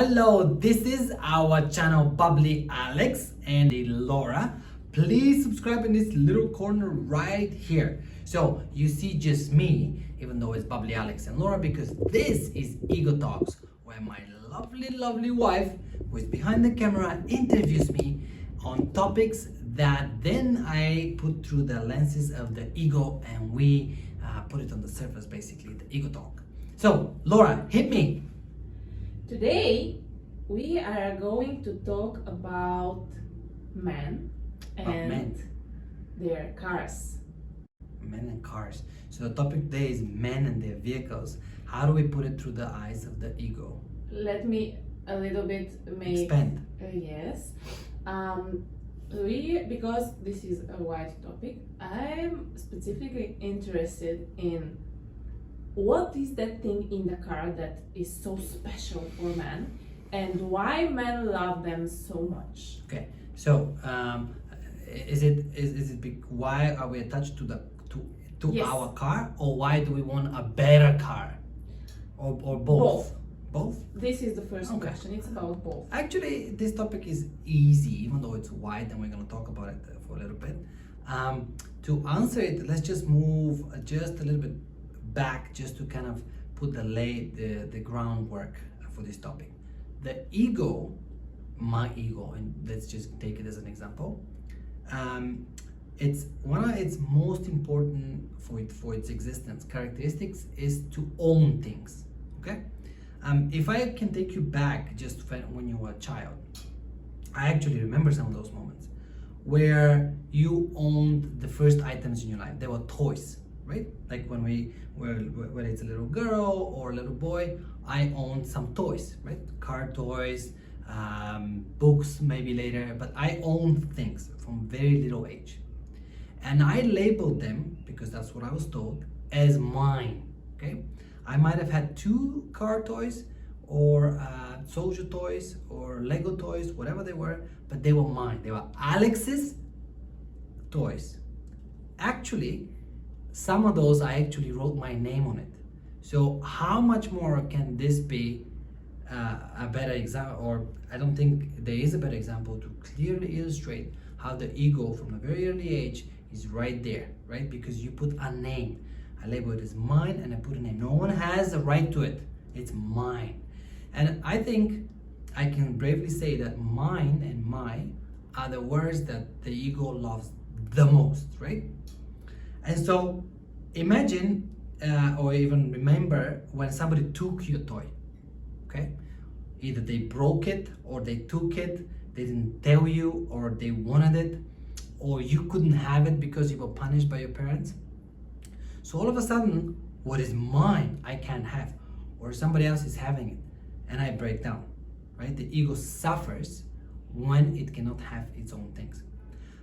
Hello, this is our channel Bubbly Aleks and Lora. Please subscribe in this little corner right here. So you see just me, even though it's Bubbly Aleks and Lora, because this is Ego Talks, where my lovely wife, who is behind the camera, interviews me on topics that then I put through the lenses of the ego, and we put it on the surface, basically, the ego talk. So, Lora, hit me. Today we are going to talk about men and their cars. Men and cars. So the topic today is men and their vehicles. How do we put it through the eyes of the ego? Let me a little bit Expand. Yes. Because this is a wide topic, I'm specifically interested in what is that thing in the car that is so special for men, and why men love them so much. Okay. So is it why are we attached to Yes. our car, or why do we want a better car, or both? Both? This is the first Okay. question. It's about both. Actually, this topic is easy, even though it's wide, and we're going to talk about it for a little bit. To answer it, let's just move just a little bit back, just to kind of put the groundwork for this topic. The ego, my ego, and let's just take it as an example. It's one of its most important for its existence characteristics is to own things. Okay. If I can take you back just when you were a child, I actually remember some of those moments where you owned the first items in your life. They were toys, right? Like whether it's a little girl or a little boy, I owned some toys, right? Car toys, books maybe later, but I owned things from very little age. And I labeled them, because that's what I was told, as mine, okay? I might have had 2 car toys or soldier toys or Lego toys, whatever they were, but they were mine. They were Alex's toys. Actually, some of those I actually wrote my name on it. So how much more can this be a better example, or I don't think there is a better example to clearly illustrate how the ego from a very early age is right there, right? Because you put a name. I label it as mine and I put a name. No one has a right to it. It's mine. And I think I can bravely say that mine and my are the words that the ego loves the most, right? And so imagine or even remember when somebody took your toy, okay? Either they broke it or they took it, they didn't tell you, or they wanted it, or you couldn't have it because you were punished by your parents. So all of a sudden, what is mine, I can't have, or somebody else is having it, and I break down, right? The ego suffers when it cannot have its own things.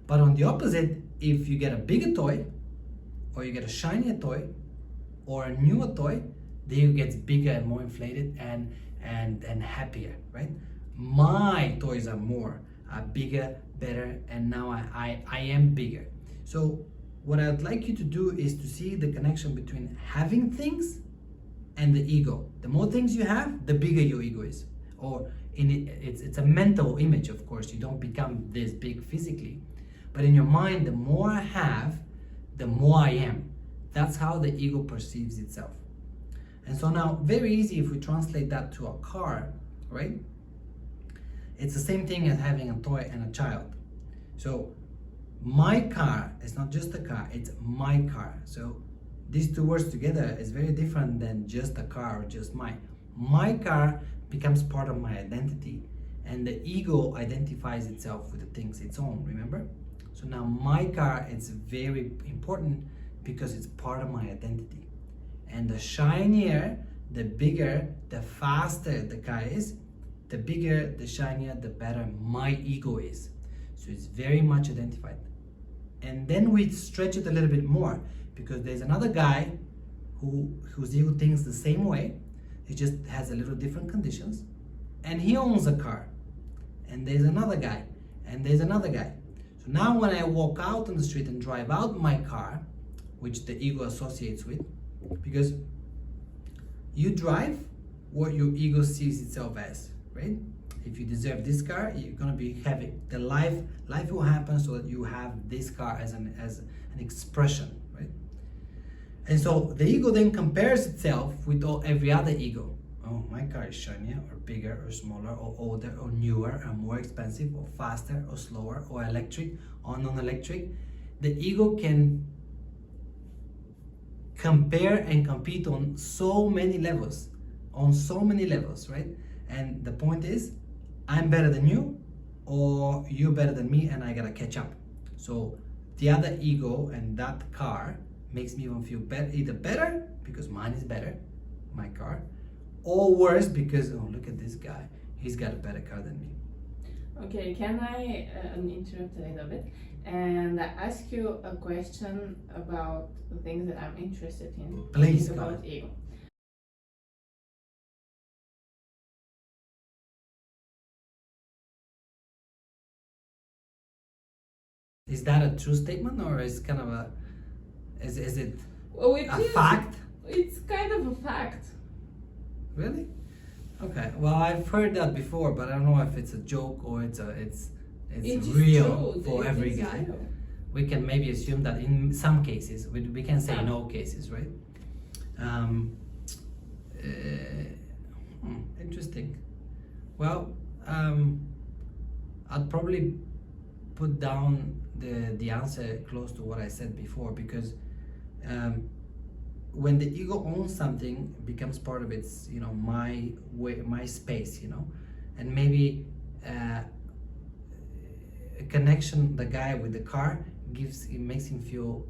But on the opposite, if you get a bigger toy, or you get a shinier toy, or a newer toy, the ego gets bigger and more inflated and happier, right? My toys are bigger, better, and now I am bigger. So what I'd like you to do is to see the connection between having things and the ego. The more things you have, the bigger your ego is. Or it's a mental image, of course. You don't become this big physically. But in your mind, the more I have, the more I am. That's how the ego perceives itself. And so now, very easy if we translate that to a car, right? It's the same thing as having a toy and a child. So my car is not just a car, it's my car. So these 2 words together is very different than just a car or just mine. My car becomes part of my identity, and the ego identifies itself with the things it's own, remember? So now my car, it's very important because it's part of my identity. And the shinier, the bigger, the faster the car is, the bigger, the shinier, the better my ego is. So it's very much identified. And then we stretch it a little bit more, because there's another guy whose ego thinks the same way. He just has a little different conditions, and he owns a car. And there's another guy, and there's another guy. So now when I walk out on the street and drive out my car, which the ego associates with, because you drive what your ego sees itself as. right? If you deserve this car, you're gonna be having the life will happen so that you have this car as an expression, right? And so the ego then compares itself with every other ego. Oh, my car is shinier or bigger or smaller or older or newer or more expensive or faster or slower or electric or non-electric. The ego can compare and compete on so many levels, right? And the point is, I'm better than you, or you're better than me, and I gotta catch up. So the other ego and that car makes me even feel better, either better because mine is better, my car, or worse because, oh, look at this guy, he's got a better car than me. Okay, can I interrupt a little bit and ask you a question about the things that I'm interested in? Please, about ego. Is that a true statement, or is kind of a, is it Well, a fact? It's kind of a fact. Really? Okay. Well, I've heard that before, but I don't know if it's a joke or it's real true. for every guy. Real. We can maybe assume that in some cases, we can say in all cases, right? Interesting. Well, I'd probably put down the answer close to what I said before, because when the ego owns something, it becomes part of its, my way, my space, and maybe a connection, the guy with the car makes him feel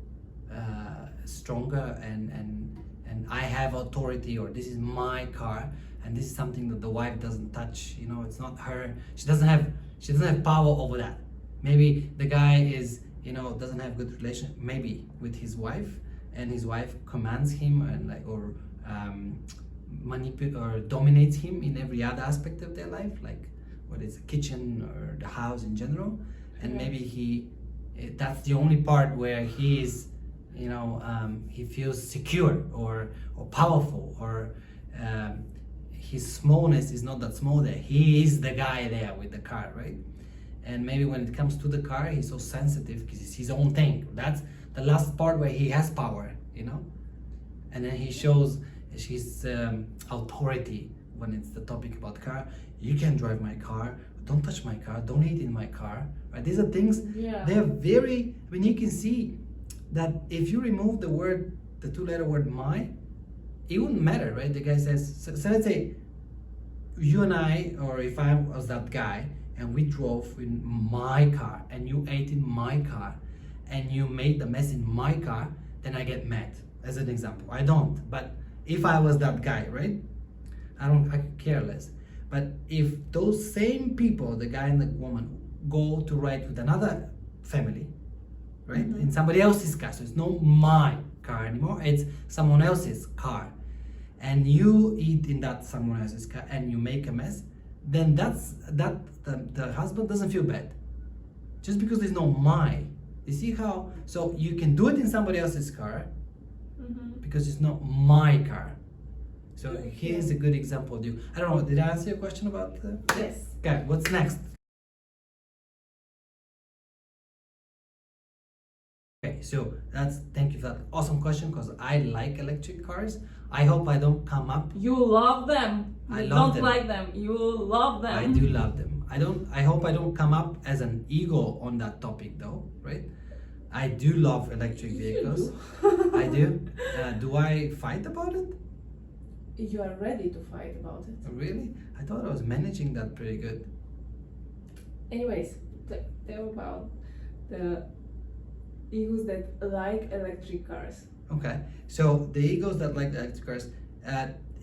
stronger, and I have authority, or this is my car, and this is something that the wife doesn't touch. It's not her. She doesn't have power over that. Maybe the guy is, doesn't have good relation maybe with his wife, and his wife commands him and manipulates or dominates him in every other aspect of their life, like what is the kitchen or the house in general. And maybe that's the only part where he is, he feels secure or powerful, or his smallness is not that small there. He is the guy there with the car, right? And maybe when it comes to the car, he's so sensitive because it's his own thing. That's the last part where he has power, and then he shows his authority when it's the topic about car. You can drive my car, don't touch my car, don't eat in my car, right? These are things, they're very, you can see that if you remove the two-letter word my, it wouldn't matter, right? The guy says, so let's say you and I, or if I was that guy, and we drove in my car, and you ate in my car, and you made the mess in my car, then I get mad, as an example. I don't, but if I was that guy, right? I care less. But if those same people, the guy and the woman, go to ride with another family, right? In somebody else's car, so it's not my car anymore, it's someone else's car, and you eat in that someone else's car and you make a mess, then the husband doesn't feel bad, just because there's no my. You see how? So you can do it in somebody else's car because it's not my car. So here's a good example. I don't know, did I answer your question about Yes. Okay, what's next? Okay, so thank you for that awesome question, because I like electric cars. I hope I don't come up. You love them. I You love don't them. like them. You love them. I do love them. I hope I don't come up as an ego on that topic though, right? I do love electric vehicles. I do. Do I fight about it? You are ready to fight about it. Really? I thought I was managing that pretty good. Anyways, tell about the egos that like electric cars. Okay, so the egos that like the electric cars,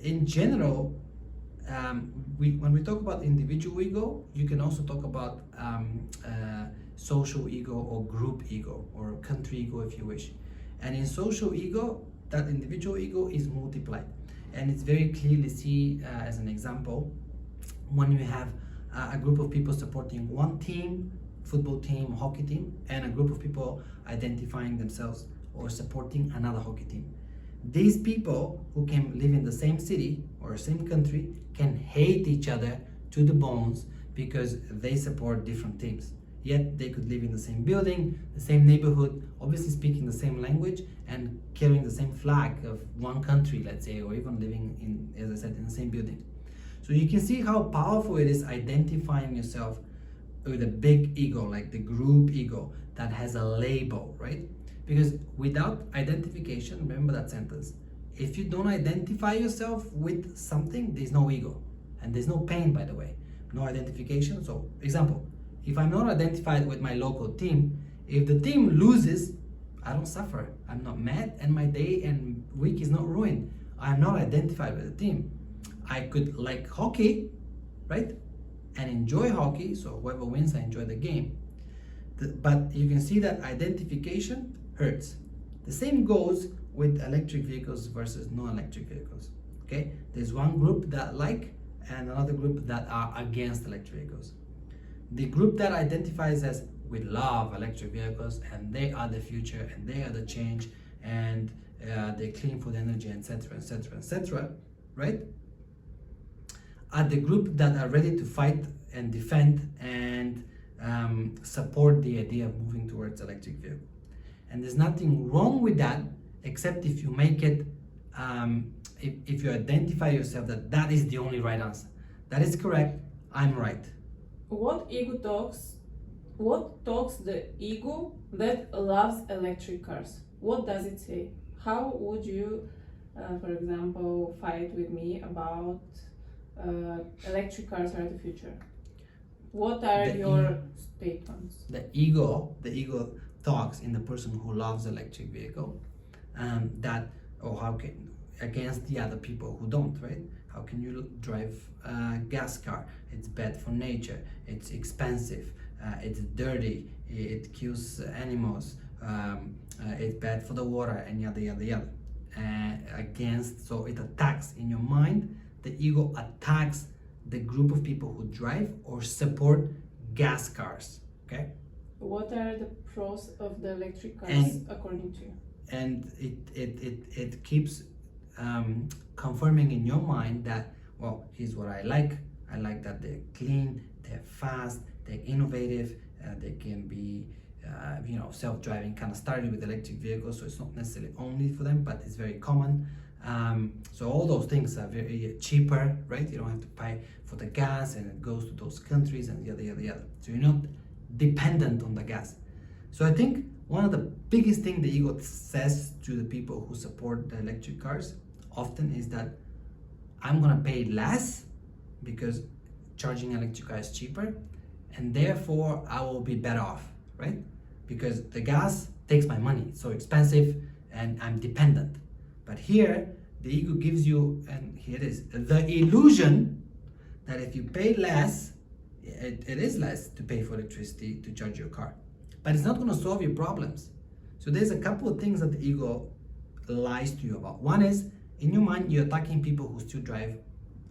in general, when we talk about individual ego, you can also talk about social ego or group ego or country ego if you wish. And in social ego, that individual ego is multiplied. And it's very clearly see as an example when you have a group of people supporting one team, football team, hockey team, and a group of people identifying themselves or supporting another hockey team. These people who can live in the same city or same country can hate each other to the bones because they support different teams. Yet they could live in the same building, the same neighborhood, obviously speaking the same language and carrying the same flag of one country, let's say, or even living in, as I said, in the same building. So you can see how powerful it is identifying yourself with a big ego, like the group ego that has a label, right? Because without identification, remember that sentence, if you don't identify yourself with something, there's no ego. And there's no pain, by the way. No identification. So, example, if I'm not identified with my local team, if the team loses, I don't suffer. I'm not mad, and my day and week is not ruined. I'm not identified with the team. I could like hockey, right? And enjoy hockey, so whoever wins, I enjoy the game. But you can see that identification hurts. The same goes with electric vehicles versus non-electric vehicles. Okay, there's one group that like and another group that are against electric vehicles. The group that identifies as we love electric vehicles and they are the future and they are the change and they clean food energy, etc., etc., etc., right? Are the group that are ready to fight and defend and support the idea of moving towards electric vehicle. And there's nothing wrong with that, except if you make it, if you identify yourself that is the only right answer. That is correct, I'm right. What talks the ego that loves electric cars? What does it say? How would you, for example, fight with me about electric cars are the future? What are your statements? The ego talks in the person who loves electric vehicle, against the other people who don't, right? How can you drive a gas car? It's bad for nature, it's expensive, it's dirty, it kills animals, it's bad for the water, and yada yada yada. So it attacks in your mind. The ego attacks the group of people who drive or support gas cars. Okay. What are the pros of the electric cars according to you? And it keeps confirming in your mind that, well, here's what I like. I like that they're clean, they're fast, they're innovative, they can be self-driving. Kind of started with electric vehicles, so it's not necessarily only for them, but it's very common. So all those things are very cheaper, right? You don't have to pay for the gas, and it goes to those countries and yada yada yada. So you're not dependent on the gas. So I think one of the biggest things the ego says to the people who support the electric cars often is that I'm gonna pay less because charging electric car is cheaper, and therefore I will be better off, right? Because the gas takes my money, it's so expensive, and I'm dependent. But here, the ego gives you, and here it is, the illusion that if you pay less, it is less to pay for electricity to charge your car. But it's not going to solve your problems. So there's a couple of things that the ego lies to you about. One is, in your mind, you're attacking people who still drive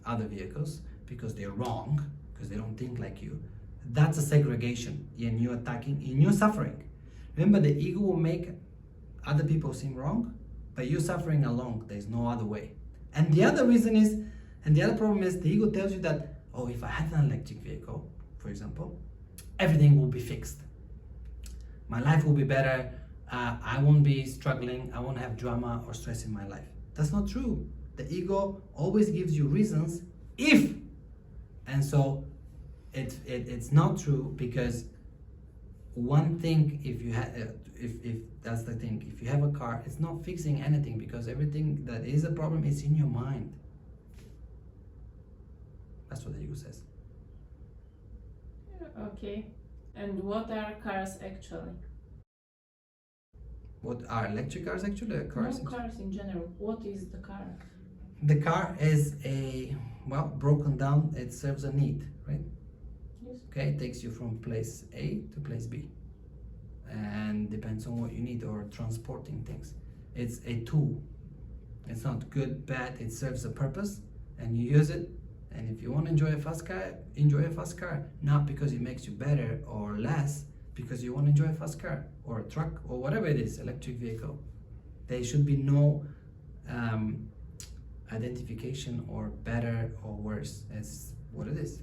other vehicles because they're wrong, because they don't think like you. That's a segregation, and you're attacking, and you're suffering. Remember, the ego will make other people seem wrong, but you're suffering alone. There's no other way. And the other reason is, and the other problem is, the ego tells you that, oh, if I had an electric vehicle, for example, everything will be fixed. My life will be better. I won't be struggling. I won't have drama or stress in my life. That's not true. The ego always gives you reasons if, and so it's not true, because one thing, if that's the thing, if you have a car, it's not fixing anything, because everything that is a problem is in your mind. That's what the ego says. Okay. And what are cars actually? What are electric cars actually? Cars in general. What is the car? The car is broken down, it serves a need, right? Yes. Okay, it takes you from place A to place B. And depends on what you need, or transporting things. It's a tool. It's not good, bad, it serves a purpose, and you use it. And if you want to enjoy a fast car, enjoy a fast car. Not because it makes you better or less, because you want to enjoy a fast car or a truck or whatever it is, electric vehicle. There should be no identification or better or worse. It's what it is.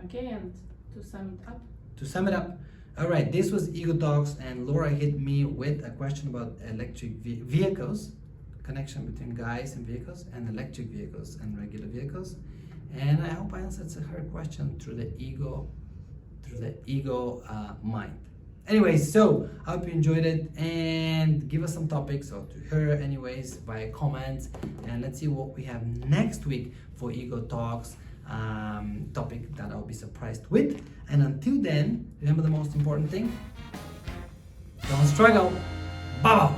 Okay, and to sum it up. To sum it up, all right, this was Ego Talks, and Laura hit me with a question about electric vehicles, connection between guys and vehicles, and electric vehicles and regular vehicles. And I hope I answered her question through the ego mind. Anyways, so I hope you enjoyed it, and give us some topics, or to her anyways, via comments, and let's see what we have next week for Ego Talks, topic that I'll be surprised with. And until then, remember the most important thing: don't struggle. Bye.